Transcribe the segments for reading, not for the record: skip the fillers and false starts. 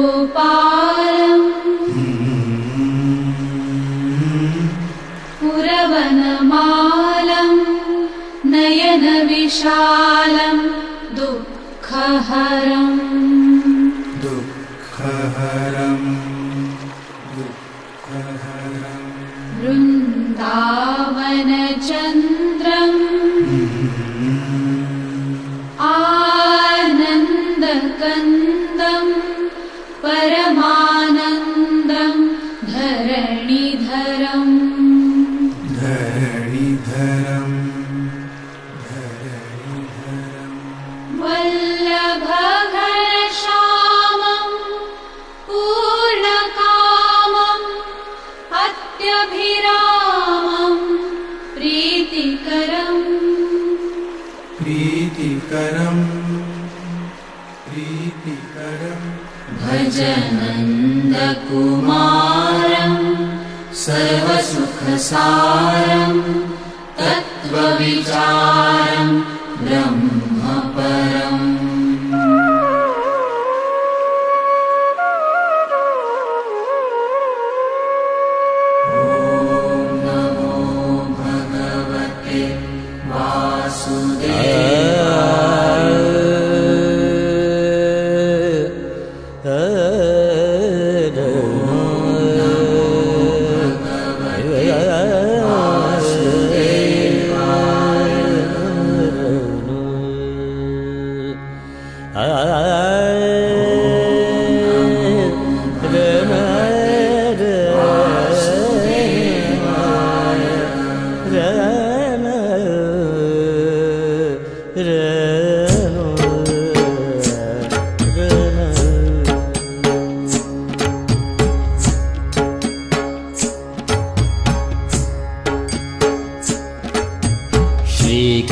सुन्दरगोपालम् पुरवनमालम् नयनविशालम् दुःखहरम् वृन्दावनचन्द्रम् आनन्दकन्दम् परमानन्दम् धरणिधरम् वल्लभघनश्यामम् पूर्णकामम् अत्यभिरामम् प्रीतिकरम् भजनन्दकुमारम् सर्वसुखसारम् तत्त्वविचारम् ब्रह्मपरम् ॐ नमो भगवते वासुदेवाय।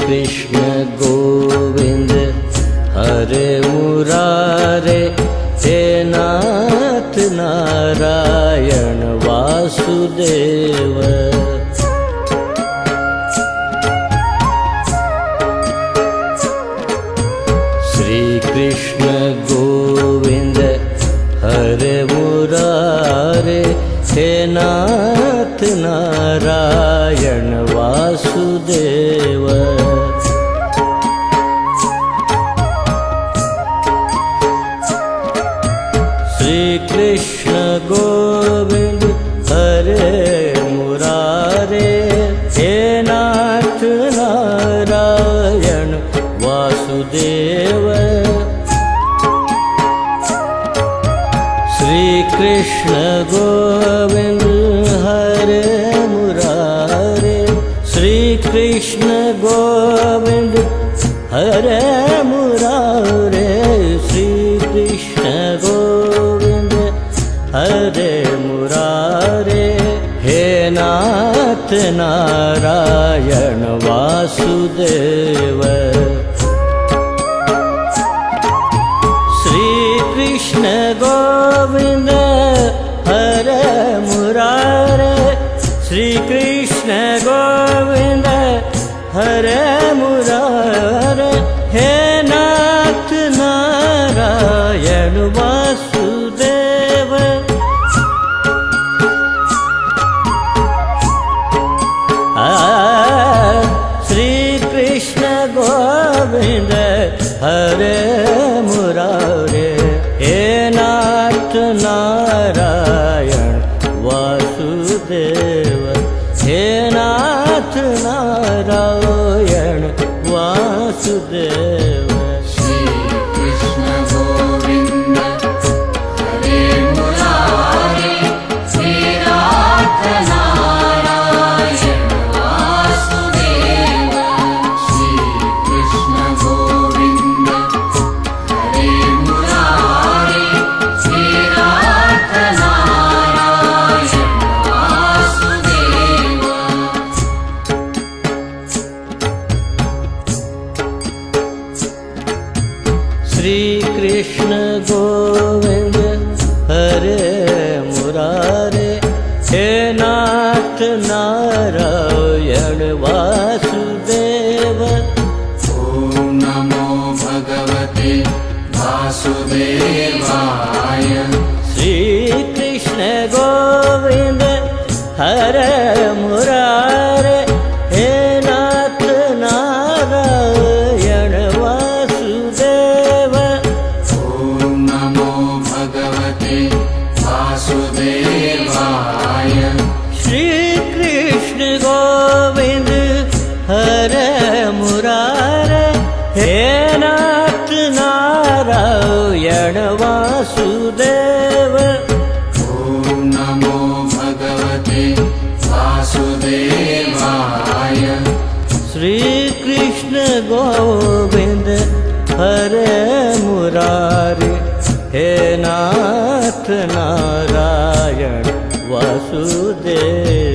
कृष्ण गोविंद हरे मुरारे हे नाथ नारायण वासुदेव। श्री कृष्ण गोविंद हरे मुरारे हे नाथ नारायण वासुदेव। श्री कृष्ण गोविंद हरे मुरारे हे नाथ नारायण वासुदेव। श्री कृष्ण गोविंद हरे मुरारे श्री कृष्ण गोविंद हरे मुरारे श्री कृष्ण गोविंद हरे मुरारे हे नाथ नारायण वासुदेव। श्री कृष्ण गोविंद हरे मुरारे श्री कृष्ण गोविंद हरे मुरारे हे नाथ नारायण वासुदेव। श्री कृष्ण गोविंद हरे मुरारे हे नाथ नारायण वासुदेव। हे नाथ नारायण वासुदेव। श्री कृष्ण गोविंद हरे मुरारे हे नाथ नारायण वासुदेव। श्री कृष्ण गोविंद हरे श्री कृष्ण गोविंद हरे मुरारे हे नाथ नारायण वासुदेव ॐ नमो भगवते वासुदेवाय श्री कृष्ण गोविंद हरे मुरारे हे नाथ नारायण वासुदेव ॐ नमो भगवते वासुदेवाय श्री कृष्ण गोविंद हरे मुरारे हे नाथ नारायण वासुदेव ॐ नमो भगवते वासुदेवाय श्री कृष्ण गोविंद हरे मुरारे हे नाथ नारायण वासुदेव